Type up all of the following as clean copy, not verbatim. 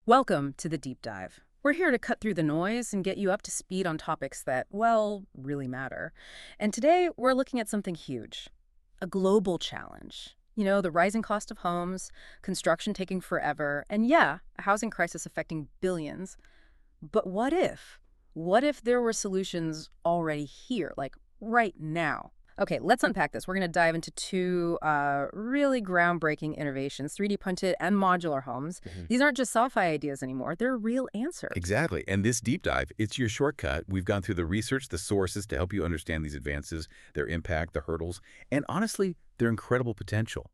Welcome to the Deep Dive. We're here to cut through the noise and get you up to speed on topics that, well, really matter. And today we're looking at something huge, a global challenge. You know, the rising cost of homes, construction taking forever, and yeah, a housing crisis affecting billions. But what if? What if there were solutions already here, like right now? Okay, let's unpack this. We're going to dive into two really groundbreaking innovations, 3D printed and modular homes. These aren't just sci-fi ideas anymore. They're real answers. Exactly. And this deep dive, it's your shortcut. We've gone through the research, the sources to help you understand these advances, their impact, the hurdles, and honestly, their incredible potential.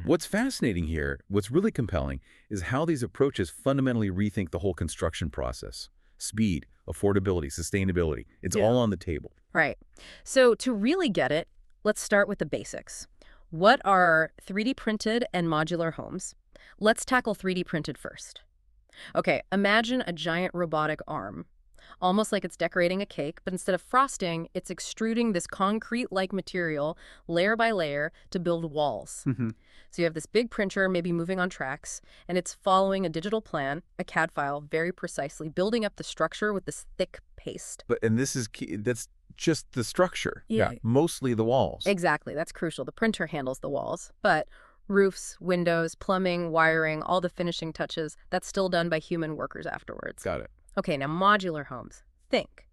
What's fascinating here, what's really compelling, is how these approaches fundamentally rethink the whole construction process. Speed, affordability, sustainability, it's all on the table. Right. So to really get it, let's start with the basics. What are 3D printed and modular homes? Let's tackle 3D printed first. Okay, imagine a giant robotic arm, almost like it's decorating a cake, but instead of frosting, it's extruding this concrete-like material layer by layer to build walls. So you have this big printer, maybe moving on tracks, and it's following a digital plan, a CAD file, very precisely, building up the structure with this thick paste. And this is key. That's just the structure. Yeah. Mostly the walls. Exactly, that's crucial. The printer handles the walls, but roofs, windows, plumbing, wiring, all the finishing touches, that's still done by human workers afterwards. Got it. Okay, now modular homes. Think.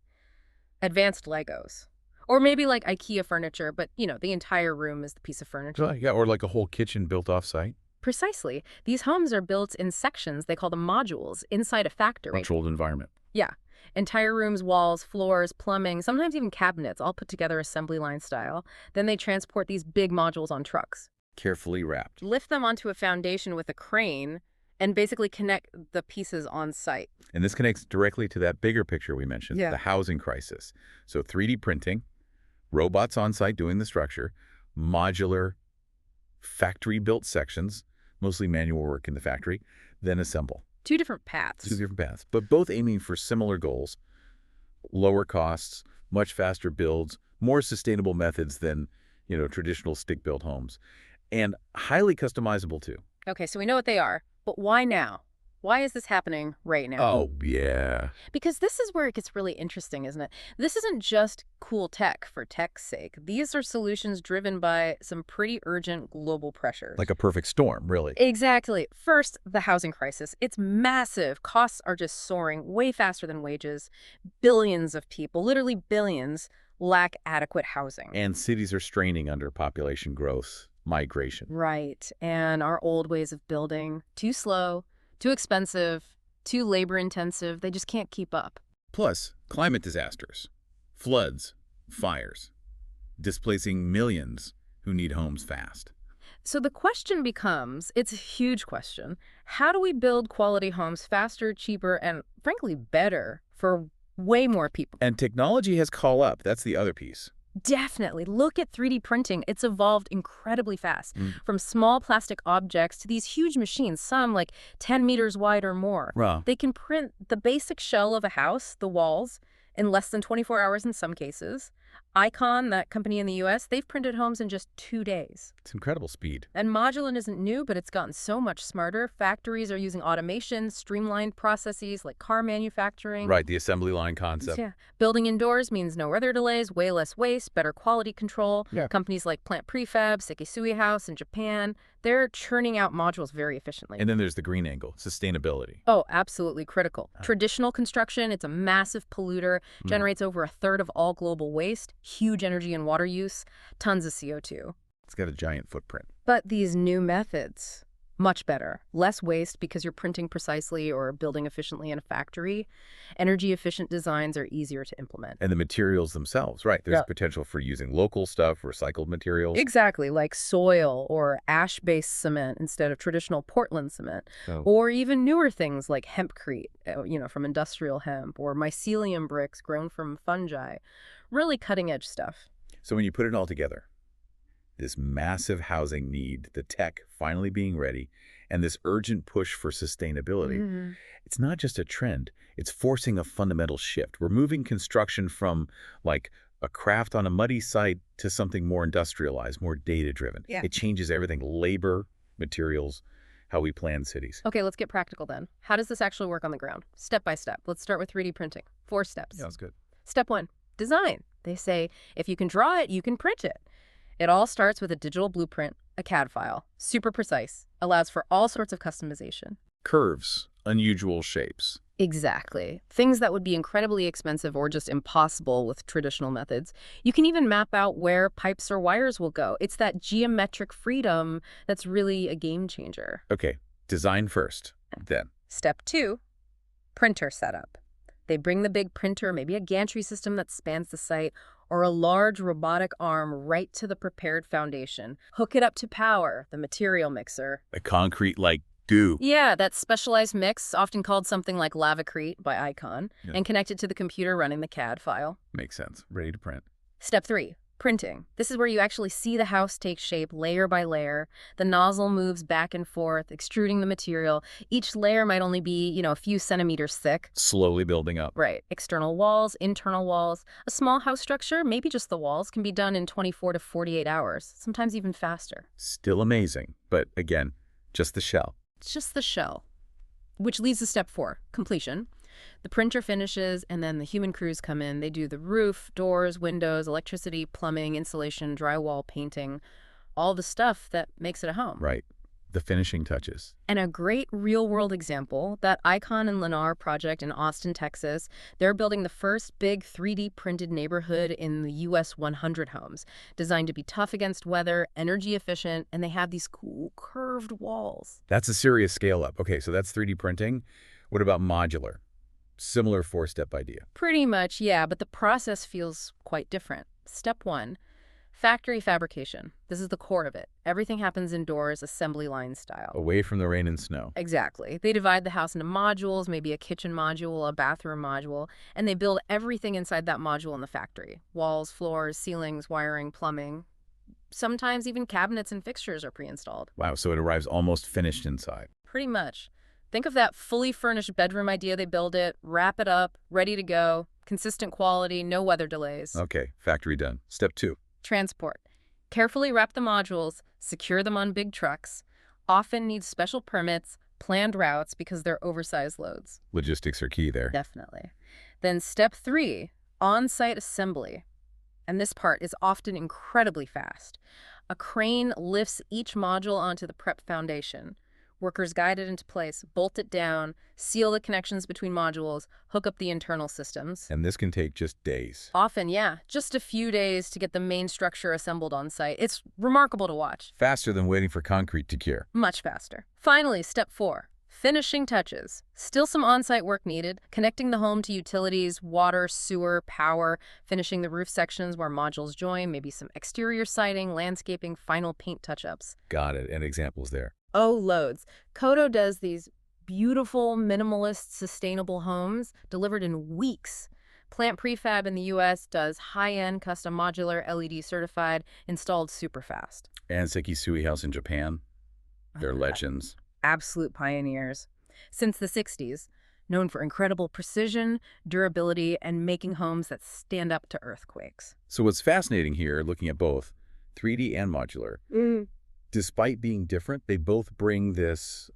Advanced Legos. Or maybe like IKEA furniture, but, you know, the entire room is the piece of furniture. Yeah, or like a whole kitchen built off-site. Precisely. These homes are built in sections, they call them modules, inside a factory. Controlled environment. Yeah. Entire rooms, walls, floors, plumbing, sometimes even cabinets, all put together assembly line style. Then they transport these big modules on trucks. Carefully wrapped. Lift them onto a foundation with a crane and basically connect the pieces on site. And this connects directly to that bigger picture we mentioned, the housing crisis. So 3D printing, robots on site doing the structure, modular, factory-built sections, mostly manual work in the factory, then assemble. Two different paths. Two different paths, but both aiming for similar goals: lower costs, much faster builds, more sustainable methods than, traditional stick-built homes, and highly customizable too. Okay, so we know what they are, but why now? Why is this happening right now? Oh, yeah. Because this is where it gets really interesting, isn't it? This isn't just cool tech for tech's sake. These are solutions driven by some pretty urgent global pressures. Like a perfect storm, really. Exactly. First, the housing crisis. It's massive. Costs are just soaring way faster than wages. Billions of people, literally billions, lack adequate housing. And cities are straining under population growth, migration. Right. And our old ways of building, too slow, too expensive, too labor-intensive. They just can't keep up. Plus, climate disasters, floods, fires, displacing millions who need homes fast. So the question becomes, it's a huge question, how do we build quality homes faster, cheaper, and frankly better for way more people? And technology has caught up. That's the other piece. Definitely. Look at 3D printing. It's evolved incredibly fast. From small plastic objects to these huge machines, some like 10 meters wide or more. Wow. They can print the basic shell of a house, the walls, in less than 24 hours in some cases. Icon, that company in the US, they've printed homes in just 2 days. It's incredible speed. And modular isn't new, but it's gotten so much smarter. Factories are using automation, streamlined processes like car manufacturing. Right, the assembly line concept. Yeah. Building indoors means no weather delays, way less waste, better quality control. Yeah. Companies like Plant Prefab, Sekisui House in Japan, they're churning out modules very efficiently. And then there's the green angle, sustainability. Oh, absolutely critical. Traditional construction, it's a massive polluter, generates over a third of all global waste, huge energy and water use, tons of CO2. It's got a giant footprint. But these new methods, much better. Less waste because you're printing precisely or building efficiently in a factory. Energy-efficient designs are easier to implement. And the materials themselves, right. There's potential for using local stuff, recycled materials. Exactly, like soil or ash-based cement instead of traditional Portland cement. Or even newer things like hempcrete, from industrial hemp, or mycelium bricks grown from fungi. Really cutting-edge stuff. So when you put it all together, this massive housing need, the tech finally being ready, and this urgent push for sustainability, it's not just a trend. It's forcing a fundamental shift. We're moving construction from like a craft on a muddy site to something more industrialized, more data-driven. Yeah. It changes everything: labor, materials, how we plan cities. Okay, let's get practical then. How does this actually work on the ground? Step by step. Let's start with 3D printing. 4 steps. Yeah, that's good. Step 1, design. They say, if you can draw it, you can print it. It all starts with a digital blueprint, a CAD file. Super precise. Allows for all sorts of customization. Curves, unusual shapes. Exactly. Things that would be incredibly expensive or just impossible with traditional methods. You can even map out where pipes or wires will go. It's that geometric freedom that's really a game changer. Okay, design first, then. Step 2, printer setup. They bring the big printer, maybe a gantry system that spans the site, or a large robotic arm right to the prepared foundation. Hook it up to power, the material mixer. A concrete like goo. Yeah, that specialized mix, often called something like Lavacrete by Icon, Yeah. and connect it to the computer running the CAD file. Makes sense. Ready to print. Step 3, printing. This is where you actually see the house take shape layer by layer. The nozzle moves back and forth, extruding the material. Each layer might only be, a few centimeters thick. Slowly building up. Right. External walls, internal walls. A small house structure, maybe just the walls, can be done in 24 to 48 hours, sometimes even faster. Still amazing, but again, just the shell. It's just the shell. Which leads to step 4, completion. The printer finishes, and then the human crews come in. They do the roof, doors, windows, electricity, plumbing, insulation, drywall, painting, all the stuff that makes it a home. Right. The finishing touches. And a great real-world example, that Icon and Lennar project in Austin, Texas. They're building the first big 3D-printed neighborhood in the U.S. 100 homes, designed to be tough against weather, energy efficient, and they have these cool curved walls. That's a serious scale up. Okay, so that's 3D printing. What about modular? Similar 4-step idea. Pretty much, yeah, but the process feels quite different. Step 1, factory fabrication. This is the core of it. Everything happens indoors, assembly line style. Away from the rain and snow. Exactly. They divide the house into modules, maybe a kitchen module, a bathroom module, and they build everything inside that module in the factory. Walls, floors, ceilings, wiring, plumbing. Sometimes even cabinets and fixtures are pre-installed. Wow, so it arrives almost finished inside. Pretty much. Think of that fully furnished bedroom idea. They build it, wrap it up, ready to go, consistent quality, no weather delays. Okay, factory done. Step 2. Transport. Carefully wrap the modules, secure them on big trucks, often need special permits, planned routes because they're oversized loads. Logistics are key there. Definitely. Then step 3, on-site assembly. And this part is often incredibly fast. A crane lifts each module onto the prep foundation. Workers guide it into place, bolt it down, seal the connections between modules, hook up the internal systems. And this can take just days. Often, yeah, just a few days to get the main structure assembled on site. It's remarkable to watch. Faster than waiting for concrete to cure. Much faster. Finally, step 4, finishing touches. Still some on-site work needed, connecting the home to utilities, water, sewer, power, finishing the roof sections where modules join, maybe some exterior siding, landscaping, final paint touch-ups. Got it, and examples there. Oh, loads. Kodo does these beautiful, minimalist, sustainable homes delivered in weeks. Plant Prefab in the U.S. does high-end, custom modular, LED certified, installed super fast. And Sekisui House in Japan. They're legends. Absolute pioneers. Since the 60s, known for incredible precision, durability, and making homes that stand up to earthquakes. So what's fascinating here, looking at both 3D and modular, despite being different, they both bring this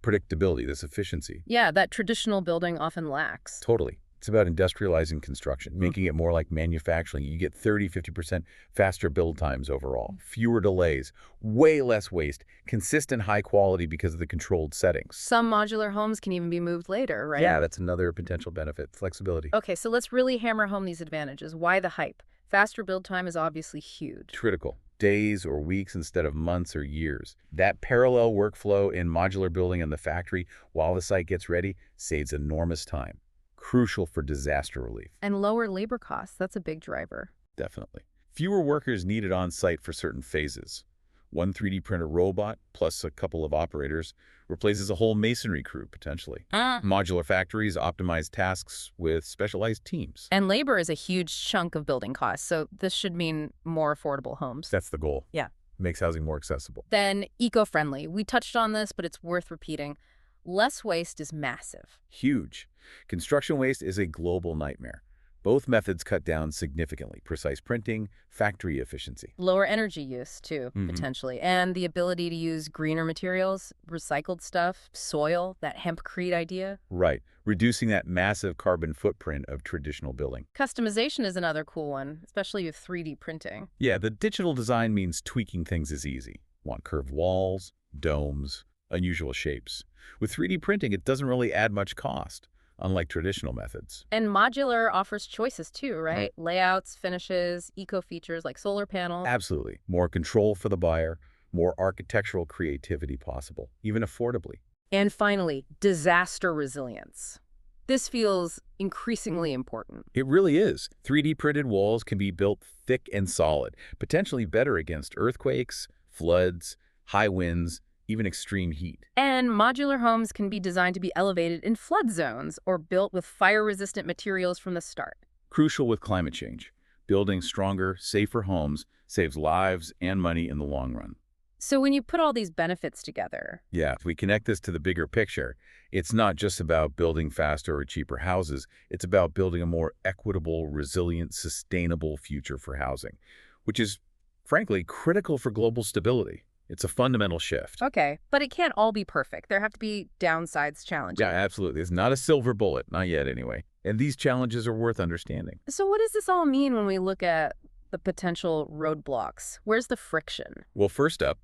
predictability, this efficiency. Yeah, that traditional building often lacks. Totally. It's about industrializing construction, making it more like manufacturing. You get 30–50% faster build times overall, fewer delays, way less waste, consistent high quality because of the controlled settings. Some modular homes can even be moved later, right? Yeah, that's another potential benefit, flexibility. Okay, so let's really hammer home these advantages. Why the hype? Faster build time is obviously huge. Critical. Days or weeks instead of months or years. That parallel workflow in modular building and the factory while the site gets ready saves enormous time. Crucial for disaster relief. And lower labor costs, that's a big driver. Definitely. Fewer workers needed on site for certain phases. One 3D printer robot, plus a couple of operators, replaces a whole masonry crew, potentially. Modular factories optimize tasks with specialized teams. And labor is a huge chunk of building costs, so this should mean more affordable homes. That's the goal. Yeah. Makes housing more accessible. Then eco-friendly. We touched on this, but it's worth repeating. Less waste is massive. Huge. Construction waste is a global nightmare. Both methods cut down significantly: precise printing, factory efficiency. Lower energy use, too, hmm potentially. And the ability to use greener materials, recycled stuff, soil, that hempcrete idea. Right, reducing that massive carbon footprint of traditional building. Customization is another cool one, especially with 3D printing. Yeah, the digital design means tweaking things is easy. Want curved walls, domes, unusual shapes. With 3D printing, it doesn't really add much cost, unlike traditional methods. And modular offers choices too, right? Layouts, finishes, eco features like solar panels. Absolutely. More control for the buyer, more architectural creativity possible, even affordably. And finally, disaster resilience. This feels increasingly important. It really is. 3D printed walls can be built thick and solid, potentially better against earthquakes, floods, high winds, even extreme heat. And modular homes can be designed to be elevated in flood zones or built with fire-resistant materials from the start. Crucial with climate change. Building stronger, safer homes saves lives and money in the long run. So when you put all these benefits together, Yeah, if we connect this to the bigger picture, it's not just about building faster or cheaper houses. It's about building a more equitable, resilient, sustainable future for housing, which is, frankly, critical for global stability. It's a fundamental shift. okay, but it can't all be perfect. There have to be downsides, Yeah, challenges. absolutely. It's not a silver bullet, not yet anyway. And these challenges are worth understanding. So what does this all mean when we look at the potential roadblocks? Where's the friction? Well, first up,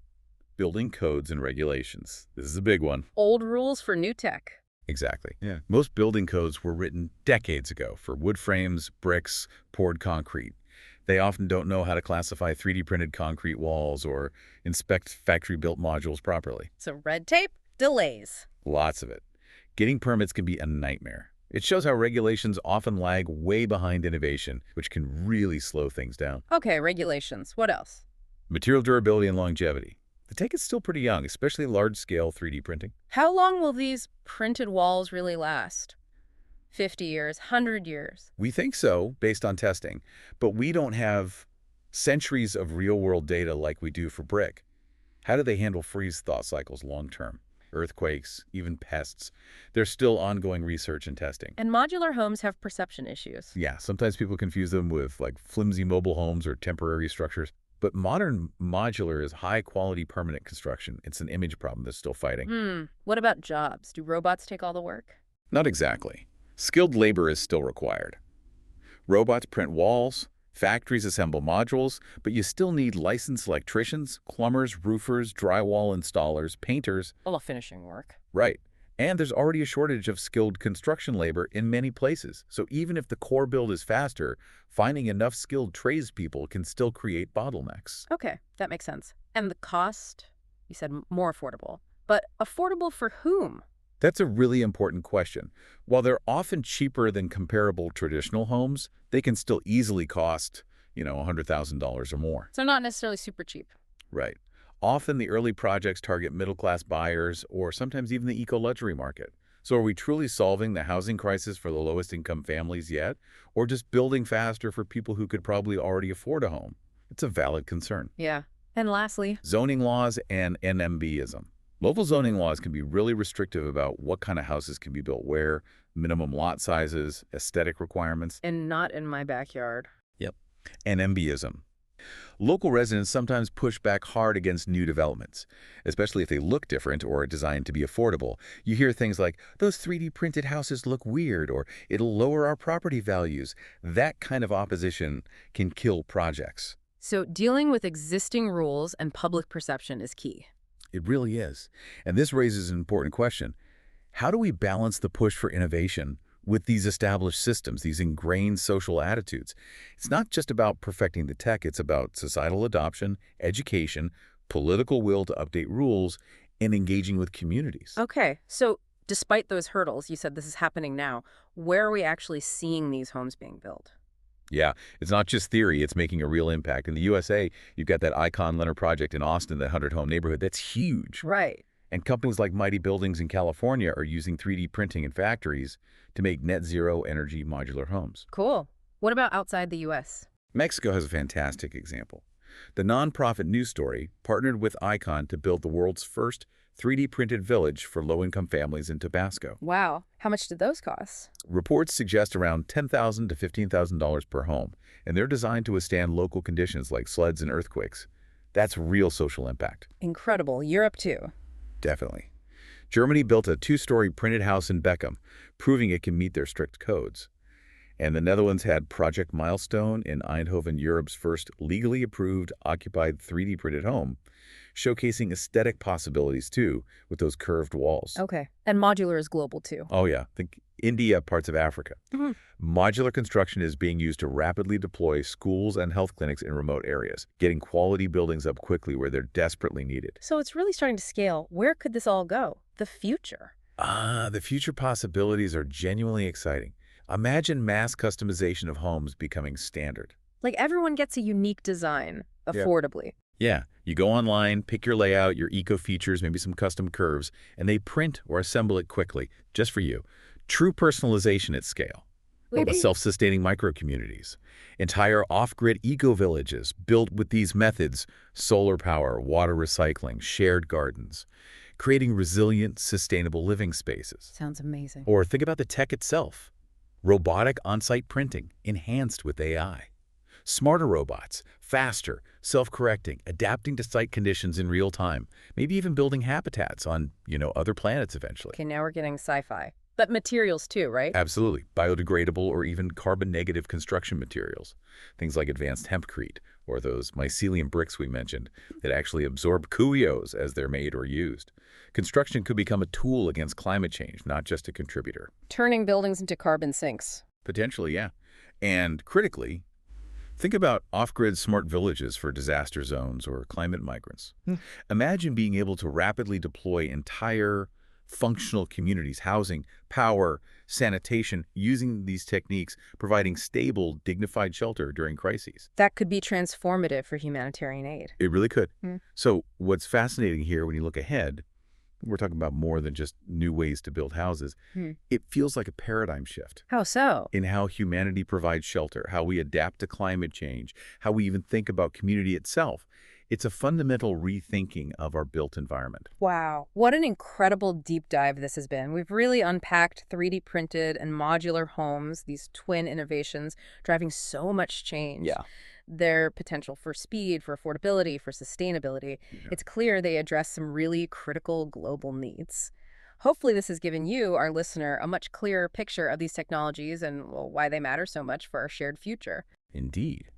building codes and regulations. This is a big one. Old rules for new tech. Exactly. Yeah. Most building codes were written decades ago for wood frames, bricks, poured concrete. They often don't know how to classify 3D printed concrete walls or inspect factory-built modules properly. So red tape, delays. Lots of it. Getting permits can be a nightmare. It shows how regulations often lag way behind innovation, which can really slow things down. Okay, regulations. What else? Material durability and longevity. The tech is still pretty young, especially large-scale 3D printing. How long will these printed walls really last? 50 years, 100 years? We think so, based on testing, but we don't have centuries of real-world data like we do for brick. How do they handle freeze-thaw cycles long-term? Earthquakes, even pests. There's still ongoing research and testing. And modular homes have perception issues. Yeah, sometimes people confuse them with like flimsy mobile homes or temporary structures. But modern modular is high-quality permanent construction. It's an image problem that's still fighting. What about jobs? Do robots take all the work? Not exactly. Skilled labor is still required. Robots print walls, factories assemble modules, but you still need licensed electricians, plumbers, roofers, drywall installers, painters. All the finishing work. Right. And there's already a shortage of skilled construction labor in many places. So even if the core build is faster, finding enough skilled tradespeople can still create bottlenecks. Okay, that makes sense. And the cost? You said more affordable. But affordable for whom? That's a really important question. While they're often cheaper than comparable traditional homes, they can still easily cost, $100,000 or more. So not necessarily super cheap. Right. Often the early projects target middle-class buyers or sometimes even the eco-luxury market. So are we truly solving the housing crisis for the lowest-income families yet? Or just building faster for people who could probably already afford a home? It's a valid concern. Yeah. And lastly, Zoning laws and NMBism. Local zoning laws can be really restrictive about what kind of houses can be built where, minimum lot sizes, aesthetic requirements. and not in my backyard. Yep. NMBism. Local residents sometimes push back hard against new developments, especially if they look different or are designed to be affordable. You hear things like, those 3D printed houses look weird, or it'll lower our property values. That kind of opposition can kill projects. So dealing with existing rules and public perception is key. It really is. And this raises an important question. How do we balance the push for innovation with these established systems, these ingrained social attitudes? It's not just about perfecting the tech, it's about societal adoption, education, political will to update rules, and engaging with communities. Okay, so despite those hurdles, you said this is happening now. Where are we actually seeing these homes being built? Yeah, it's not just theory, it's making a real impact. In the USA, you've got that Icon Leonard project in Austin, that 100-home neighborhood. That's huge. Right. And companies like Mighty Buildings in California are using 3D printing in factories to make net zero energy modular homes. Cool. What about outside the U.S.? Mexico has a fantastic example. The nonprofit News Story partnered with Icon to build the world's first 3D printed village for low-income families in Tabasco. Wow. How much did those cost? Reports suggest around $10,000 to $15,000 per home, and they're designed to withstand local conditions like floods and earthquakes. That's real social impact. Incredible. Europe, too. Definitely. Germany built a two-story printed house in Beckham, proving it can meet their strict codes. And the Netherlands had Project Milestone in Eindhoven, Europe's first legally approved occupied 3D printed home, showcasing aesthetic possibilities too with those curved walls. Okay. And modular is global, too. Oh yeah, think India, parts of Africa. Mhm. Modular construction is being used to rapidly deploy schools and health clinics in remote areas, getting quality buildings up quickly where they're desperately needed. So it's really starting to scale. Where could this all go? The future. The future possibilities are genuinely exciting. Imagine mass customization of homes becoming standard. Like everyone gets a unique design, Yeah. affordably. Yeah, you go online, pick your layout, your eco features, maybe some custom curves, and they print or assemble it quickly, just for you. True personalization at scale. Wait, Self-sustaining micro-communities. Entire off-grid eco-villages built with these methods, solar power, water recycling, shared gardens, creating resilient, sustainable living spaces. sounds amazing. Or think about the tech itself. Robotic on-site printing, enhanced with AI. Smarter robots, faster, self-correcting, adapting to site conditions in real time, maybe even building habitats on, other planets eventually. Okay, now we're getting sci-fi. But materials, too, right? Absolutely. Biodegradable or even carbon-negative construction materials. Things like advanced hempcrete or those mycelium bricks we mentioned that actually absorb cuyos as they're made or used. Construction could become a tool against climate change, not just a contributor. Turning buildings into carbon sinks. Potentially, yeah. And critically, think about off-grid smart villages for disaster zones or climate migrants. Imagine being able to rapidly deploy entire functional communities, housing, power, sanitation, using these techniques, providing stable, dignified shelter during crises. That could be transformative for humanitarian aid. It really could. Hmm. So what's fascinating here when you look ahead, we're talking about more than just new ways to build houses. It feels like a paradigm shift How so? in how humanity provides shelter, how we adapt to climate change, how we even think about community itself. It's a fundamental rethinking of our built environment. Wow. What an incredible deep dive this has been. We've really unpacked 3D printed and modular homes, these twin innovations driving so much change. Their potential for speed, for affordability, for sustainability. It's clear they address some really critical global needs. Hopefully this has given you, our listener, a much clearer picture of these technologies and why they matter so much for our shared future. Indeed.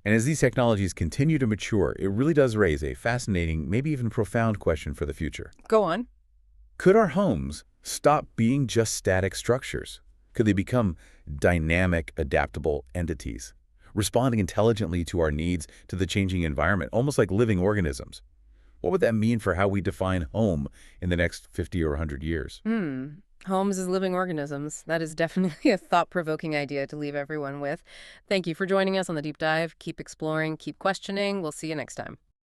And as these technologies continue to mature, it really does raise a fascinating, maybe even profound question for the future. Go on. Could our homes stop being just static structures? Could they become dynamic, adaptable entities, responding intelligently to our needs, to the changing environment, almost like living organisms? What would that mean for how we define home in the next 50 or 100 years? Homes as living organisms. That is definitely a thought-provoking idea to leave everyone with. Thank you for joining us on the deep dive. Keep exploring, keep questioning. We'll see you next time.